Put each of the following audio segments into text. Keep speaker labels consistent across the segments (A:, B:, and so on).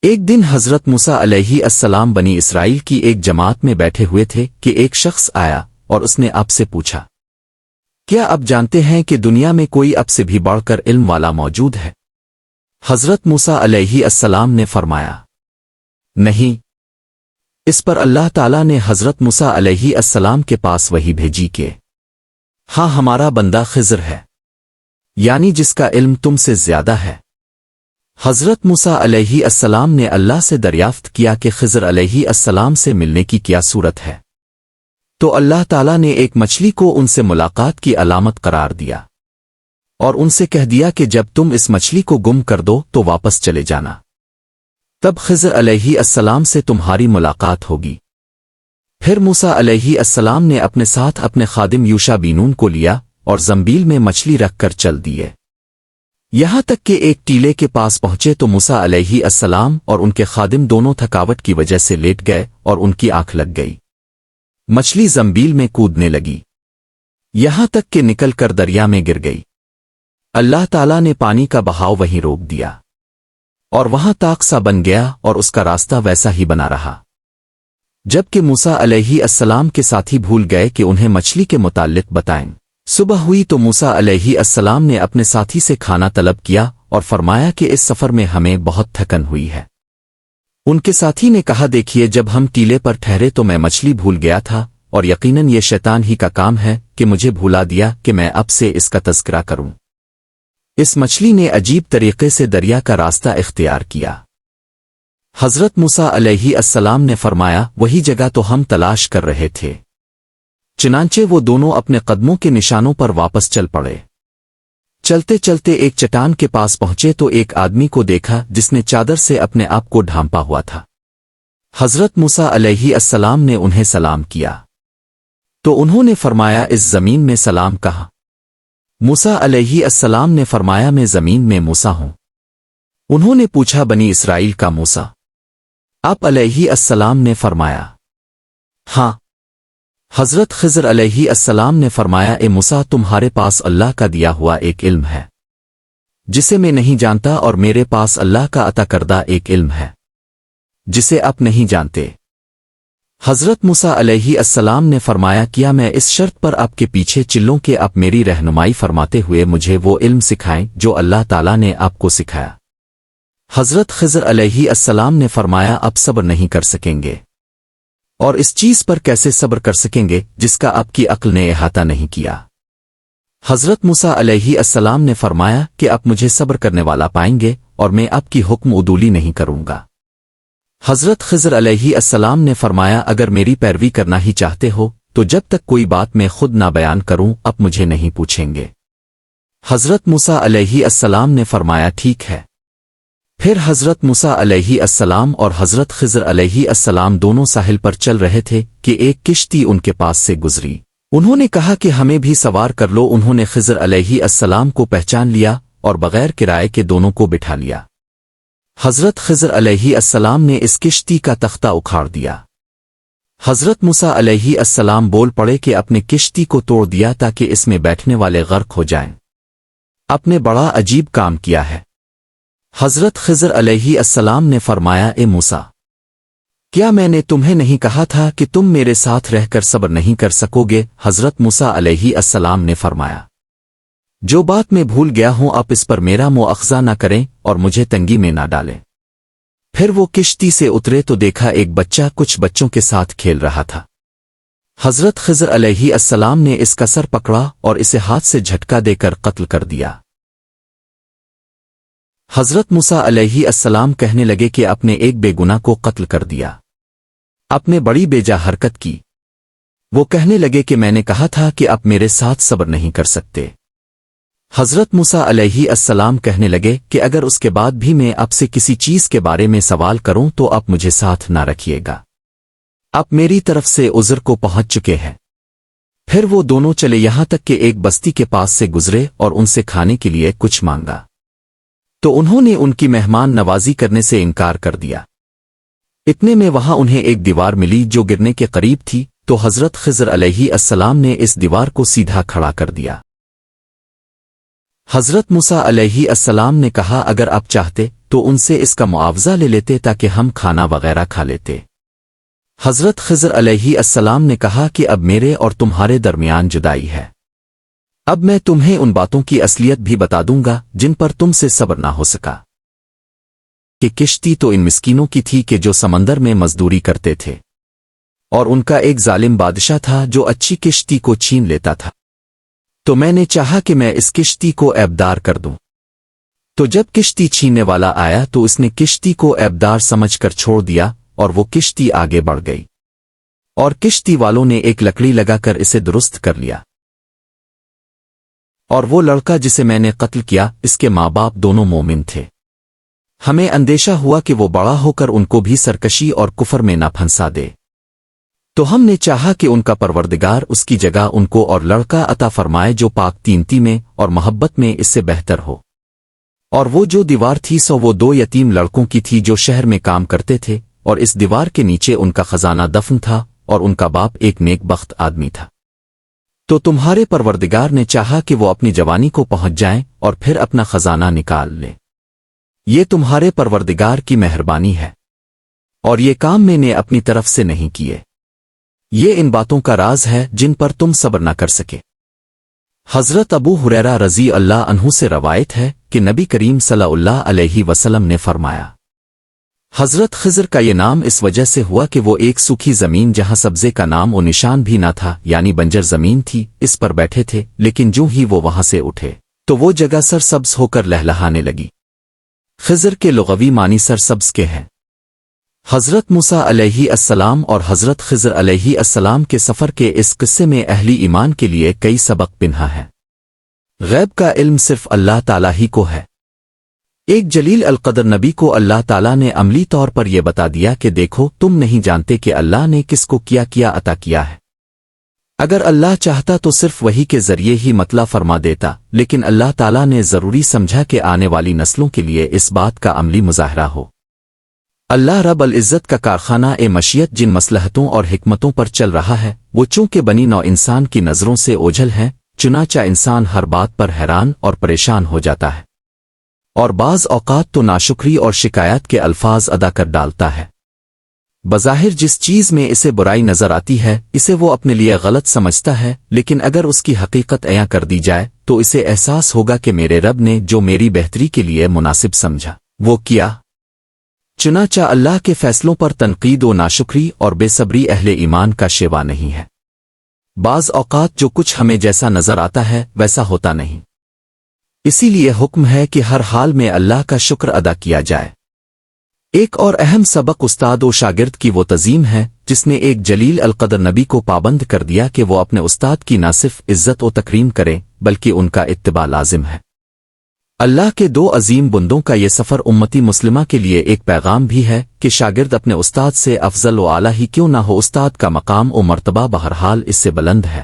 A: ایک دن حضرت موسیٰ علیہ السلام بنی اسرائیل کی ایک جماعت میں بیٹھے ہوئے تھے کہ ایک شخص آیا اور اس نے آپ سے پوچھا، کیا آپ جانتے ہیں کہ دنیا میں کوئی آپ سے بھی بڑھ کر علم والا موجود ہے؟ حضرت موسیٰ علیہ السلام نے فرمایا، نہیں۔ اس پر اللہ تعالیٰ نے حضرت موسیٰ علیہ السلام کے پاس وحی بھیجی کہ ہاں، ہمارا بندہ خضر ہے، یعنی جس کا علم تم سے زیادہ ہے۔ حضرت موسیٰ علیہ السلام نے اللہ سے دریافت کیا کہ خضر علیہ السلام سے ملنے کی کیا صورت ہے؟ تو اللہ تعالیٰ نے ایک مچھلی کو ان سے ملاقات کی علامت قرار دیا اور ان سے کہہ دیا کہ جب تم اس مچھلی کو گم کر دو تو واپس چلے جانا، تب خضر علیہ السلام سے تمہاری ملاقات ہوگی۔ پھر موسیٰ علیہ السلام نے اپنے ساتھ اپنے خادم یوشع بن نون کو لیا اور زنبیل میں مچھلی رکھ کر چل دیے، یہاں تک کہ ایک ٹیلے کے پاس پہنچے تو موسیٰ علیہ السلام اور ان کے خادم دونوں تھکاوٹ کی وجہ سے لیٹ گئے اور ان کی آنکھ لگ گئی۔ مچھلی زنبیل میں کودنے لگی، یہاں تک کہ نکل کر دریا میں گر گئی۔ اللہ تعالیٰ نے پانی کا بہاؤ وہیں روک دیا اور وہاں طاق سا بن گیا اور اس کا راستہ ویسا ہی بنا رہا، جبکہ موسیٰ علیہ السلام کے ساتھی بھول گئے کہ انہیں مچھلی کے متعلق بتائیں۔ صبح ہوئی تو موسیٰ علیہ السلام نے اپنے ساتھی سے کھانا طلب کیا اور فرمایا کہ اس سفر میں ہمیں بہت تھکن ہوئی ہے۔ ان کے ساتھی نے کہا، دیکھیے، جب ہم ٹیلے پر ٹھہرے تو میں مچھلی بھول گیا تھا اور یقیناً یہ شیطان ہی کا کام ہے کہ مجھے بھولا دیا کہ میں اب سے اس کا تذکرہ کروں۔ اس مچھلی نے عجیب طریقے سے دریا کا راستہ اختیار کیا۔ حضرت موسیٰ علیہ السلام نے فرمایا، وہی جگہ تو ہم تلاش کر رہے تھے۔ چنانچہ وہ دونوں اپنے قدموں کے نشانوں پر واپس چل پڑے۔ چلتے چلتے ایک چٹان کے پاس پہنچے تو ایک آدمی کو دیکھا جس نے چادر سے اپنے آپ کو ڈھانپا ہوا تھا۔ حضرت موسیٰ علیہ السلام نے انہیں سلام کیا تو انہوں نے فرمایا، اس زمین میں سلام کہاں؟ موسیٰ علیہ السلام نے فرمایا، میں زمین میں موسیٰ ہوں۔ انہوں نے پوچھا، بنی اسرائیل کا موسیٰ؟ آپ علیہ السلام نے فرمایا، ہاں۔ حضرت خضر علیہ السلام نے فرمایا، اے موسیٰ، تمہارے پاس اللہ کا دیا ہوا ایک علم ہے جسے میں نہیں جانتا، اور میرے پاس اللہ کا عطا کردہ ایک علم ہے جسے آپ نہیں جانتے۔ حضرت موسیٰ علیہ السلام نے فرمایا، کیا میں اس شرط پر آپ کے پیچھے چلوں کہ آپ میری رہنمائی فرماتے ہوئے مجھے وہ علم سکھائیں جو اللہ تعالیٰ نے آپ کو سکھایا؟ حضرت خضر علیہ السلام نے فرمایا، آپ صبر نہیں کر سکیں گے، اور اس چیز پر کیسے صبر کر سکیں گے جس کا آپ کی عقل نے احاطہ نہیں کیا؟ حضرت موسیٰ علیہ السلام نے فرمایا کہ آپ مجھے صبر کرنے والا پائیں گے اور میں آپ کی حکم عدولی نہیں کروں گا۔ حضرت خضر علیہ السلام نے فرمایا، اگر میری پیروی کرنا ہی چاہتے ہو تو جب تک کوئی بات میں خود نہ بیان کروں آپ مجھے نہیں پوچھیں گے۔ حضرت موسیٰ علیہ السلام نے فرمایا، ٹھیک ہے۔ پھر حضرت موسیٰ علیہ السلام اور حضرت خضر علیہ السلام دونوں ساحل پر چل رہے تھے کہ ایک کشتی ان کے پاس سے گزری۔ انہوں نے کہا کہ ہمیں بھی سوار کر لو۔ انہوں نے خضر علیہ السلام کو پہچان لیا اور بغیر کرائے کے دونوں کو بٹھا لیا۔ حضرت خضر علیہ السلام نے اس کشتی کا تختہ اکھاڑ دیا۔ حضرت موسیٰ علیہ السلام بول پڑے کہ اپنے کشتی کو توڑ دیا تاکہ اس میں بیٹھنے والے غرق ہو جائیں۔ آپ نے بڑا عجیب کام کیا ہے۔ حضرت خضر علیہ السلام نے فرمایا، اے موسیٰ، کیا میں نے تمہیں نہیں کہا تھا کہ تم میرے ساتھ رہ کر صبر نہیں کر سکو گے؟ حضرت موسیٰ علیہ السلام نے فرمایا، جو بات میں بھول گیا ہوں آپ اس پر میرا مواخذہ نہ کریں اور مجھے تنگی میں نہ ڈالیں۔ پھر وہ کشتی سے اترے تو دیکھا ایک بچہ کچھ بچوں کے ساتھ کھیل رہا تھا۔ حضرت خضر علیہ السلام نے اس کا سر پکڑا اور اسے ہاتھ سے جھٹکا دے کر قتل کر دیا۔ حضرت موسیٰ علیہ السلام کہنے لگے کہ آپ نے ایک بے گناہ کو قتل کر دیا، آپ نے بڑی بیجا حرکت کی۔ وہ کہنے لگے کہ میں نے کہا تھا کہ آپ میرے ساتھ صبر نہیں کر سکتے۔ حضرت موسیٰ علیہ السلام کہنے لگے کہ اگر اس کے بعد بھی میں آپ سے کسی چیز کے بارے میں سوال کروں تو آپ مجھے ساتھ نہ رکھیے گا، آپ میری طرف سے عذر کو پہنچ چکے ہیں۔ پھر وہ دونوں چلے یہاں تک کہ ایک بستی کے پاس سے گزرے اور ان سے کھانے کے لیے کچھ مانگا تو انہوں نے ان کی مہمان نوازی کرنے سے انکار کر دیا۔ اتنے میں وہاں انہیں ایک دیوار ملی جو گرنے کے قریب تھی، تو حضرت خضر علیہ السلام نے اس دیوار کو سیدھا کھڑا کر دیا۔ حضرت موسیٰ علیہ السلام نے کہا، اگر آپ چاہتے تو ان سے اس کا معاوضہ لے لیتے تاکہ ہم کھانا وغیرہ کھا لیتے۔ حضرت خضر علیہ السلام نے کہا کہ اب میرے اور تمہارے درمیان جدائی ہے۔ اب میں تمہیں ان باتوں کی اصلیت بھی بتا دوں گا جن پر تم سے صبر نہ ہو سکا۔ کہ کشتی تو ان مسکینوں کی تھی کہ جو سمندر میں مزدوری کرتے تھے، اور ان کا ایک ظالم بادشاہ تھا جو اچھی کشتی کو چھین لیتا تھا، تو میں نے چاہا کہ میں اس کشتی کو عیبدار کر دوں۔ تو جب کشتی چھیننے والا آیا تو اس نے کشتی کو عیبدار سمجھ کر چھوڑ دیا، اور وہ کشتی آگے بڑھ گئی، اور کشتی والوں نے ایک لکڑی لگا کر اسے درست کر لیا۔ اور وہ لڑکا جسے میں نے قتل کیا، اس کے ماں باپ دونوں مومن تھے۔ ہمیں اندیشہ ہوا کہ وہ بڑا ہو کر ان کو بھی سرکشی اور کفر میں نہ پھنسا دے، تو ہم نے چاہا کہ ان کا پروردگار اس کی جگہ ان کو اور لڑکا عطا فرمائے جو پاک تینتی میں اور محبت میں اس سے بہتر ہو۔ اور وہ جو دیوار تھی سو وہ 2 یتیم لڑکوں کی تھی جو شہر میں کام کرتے تھے، اور اس دیوار کے نیچے ان کا خزانہ دفن تھا، اور ان کا باپ ایک نیک بخت آدمی تھا۔ تو تمہارے پروردگار نے چاہا کہ وہ اپنی جوانی کو پہنچ جائیں اور پھر اپنا خزانہ نکال لیں۔ یہ تمہارے پروردگار کی مہربانی ہے، اور یہ کام میں نے اپنی طرف سے نہیں کیے۔ یہ ان باتوں کا راز ہے جن پر تم صبر نہ کر سکے۔ حضرت ابو ہریرہ رضی اللہ عنہ سے روایت ہے کہ نبی کریم صلی اللہ علیہ وسلم نے فرمایا، حضرت خضر کا یہ نام اس وجہ سے ہوا کہ وہ ایک سوکھی زمین جہاں سبزے کا نام و نشان بھی نہ تھا، یعنی بنجر زمین تھی، اس پر بیٹھے تھے، لیکن جو ہی وہ وہاں سے اٹھے تو وہ جگہ سرسبز ہو کر لہلہانے لگی۔ خضر کے لغوی معنی سرسبز کے ہیں۔ حضرت موسیٰ علیہ السلام اور حضرت خضر علیہ السلام کے سفر کے اس قصے میں اہل ایمان کے لیے کئی سبق پنہا ہے۔ غیب کا علم صرف اللہ تعالیٰ ہی کو ہے۔ ایک جلیل القدر نبی کو اللہ تعالیٰ نے عملی طور پر یہ بتا دیا کہ دیکھو تم نہیں جانتے کہ اللہ نے کس کو کیا عطا کیا ہے۔ اگر اللہ چاہتا تو صرف وحی کے ذریعے ہی مطلع فرما دیتا، لیکن اللہ تعالیٰ نے ضروری سمجھا کہ آنے والی نسلوں کے لیے اس بات کا عملی مظاہرہ ہو۔ اللہ رب العزت کا کارخانہ مشیت جن مصلحتوں اور حکمتوں پر چل رہا ہے وہ چونکہ بنی نوع انسان کی نظروں سے اوجھل ہیں، چنانچہ انسان ہر بات پر حیران اور پریشان ہو جاتا ہے، اور بعض اوقات تو ناشکری اور شکایت کے الفاظ ادا کر ڈالتا ہے۔ بظاہر جس چیز میں اسے برائی نظر آتی ہے اسے وہ اپنے لیے غلط سمجھتا ہے، لیکن اگر اس کی حقیقت عیاں کر دی جائے تو اسے احساس ہوگا کہ میرے رب نے جو میری بہتری کے لیے مناسب سمجھا وہ کیا۔ چنانچہ اللہ کے فیصلوں پر تنقید و ناشکری اور بے صبری اہل ایمان کا شیوا نہیں ہے۔ بعض اوقات جو کچھ ہمیں جیسا نظر آتا ہے ویسا ہوتا نہیں، اسی لیے حکم ہے کہ ہر حال میں اللہ کا شکر ادا کیا جائے۔ ایک اور اہم سبق استاد و شاگرد کی وہ تعظیم ہے جس نے ایک جلیل القدر نبی کو پابند کر دیا کہ وہ اپنے استاد کی نہ صرف عزت و تکریم کرے بلکہ ان کا اتباع لازم ہے۔ اللہ کے 2 عظیم بندوں کا یہ سفر امتی مسلمہ کے لیے ایک پیغام بھی ہے کہ شاگرد اپنے استاد سے افضل و اعلیٰ ہی کیوں نہ ہو، استاد کا مقام و مرتبہ بہرحال اس سے بلند ہے۔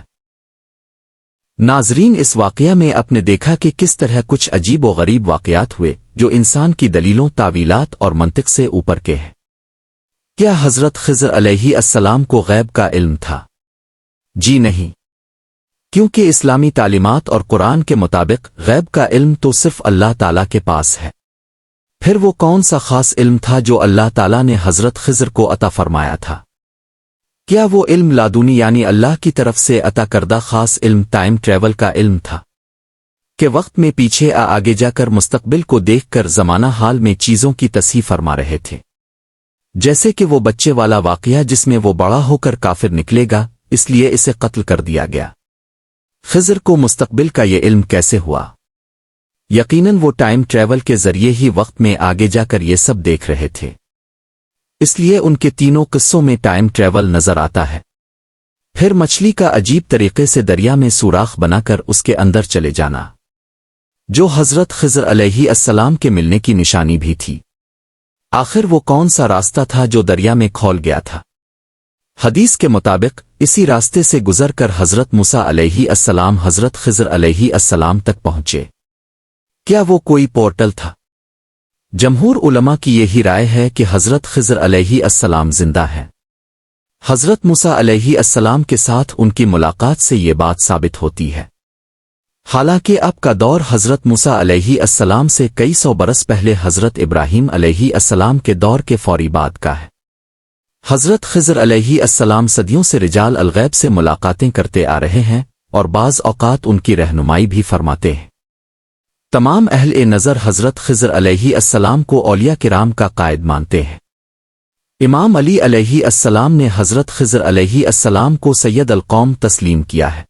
A: ناظرین، اس واقعہ میں آپ نے دیکھا کہ کس طرح کچھ عجیب و غریب واقعات ہوئے جو انسان کی دلیلوں، تعویلات اور منطق سے اوپر کے ہیں۔ کیا حضرت خضر علیہ السلام کو غیب کا علم تھا؟ جی نہیں، کیونکہ اسلامی تعلیمات اور قرآن کے مطابق غیب کا علم تو صرف اللہ تعالیٰ کے پاس ہے۔ پھر وہ کون سا خاص علم تھا جو اللہ تعالیٰ نے حضرت خضر کو عطا فرمایا تھا؟ کیا وہ علم لادونی یعنی اللہ کی طرف سے عطا کردہ خاص علم ٹائم ٹریول کا علم تھا کہ وقت میں پیچھے آگے جا کر مستقبل کو دیکھ کر زمانہ حال میں چیزوں کی تصحیح فرما رہے تھے؟ جیسے کہ وہ بچے والا واقعہ جس میں وہ بڑا ہو کر کافر نکلے گا اس لیے اسے قتل کر دیا گیا۔ خضر کو مستقبل کا یہ علم کیسے ہوا؟ یقیناً وہ ٹائم ٹریول کے ذریعے ہی وقت میں آگے جا کر یہ سب دیکھ رہے تھے، اس لیے ان کے تینوں قصوں میں ٹائم ٹریول نظر آتا ہے۔ پھر مچھلی کا عجیب طریقے سے دریا میں سوراخ بنا کر اس کے اندر چلے جانا، جو حضرت خضر علیہ السلام کے ملنے کی نشانی بھی تھی۔ آخر وہ کون سا راستہ تھا جو دریا میں کھول گیا تھا؟ حدیث کے مطابق اسی راستے سے گزر کر حضرت موسیٰ علیہ السلام حضرت خضر علیہ السلام تک پہنچے۔ کیا وہ کوئی پورٹل تھا؟ جمہور علماء کی یہی رائے ہے کہ حضرت خضر علیہ السلام زندہ ہے۔ حضرت موسیٰ علیہ السلام کے ساتھ ان کی ملاقات سے یہ بات ثابت ہوتی ہے۔ حالانکہ اب کا دور حضرت موسیٰ علیہ السلام سے کئی سو برس پہلے حضرت ابراہیم علیہ السلام کے دور کے فوری بعد کا ہے۔ حضرت خضر علیہ السلام صدیوں سے رجال الغیب سے ملاقاتیں کرتے آ رہے ہیں اور بعض اوقات ان کی رہنمائی بھی فرماتے ہیں۔ تمام اہل نظر حضرت خضر علیہ السلام کو اولیاء کرام کا قائد مانتے ہیں۔ امام علی علیہ السلام نے حضرت خضر علیہ السلام کو سید القوم تسلیم کیا ہے۔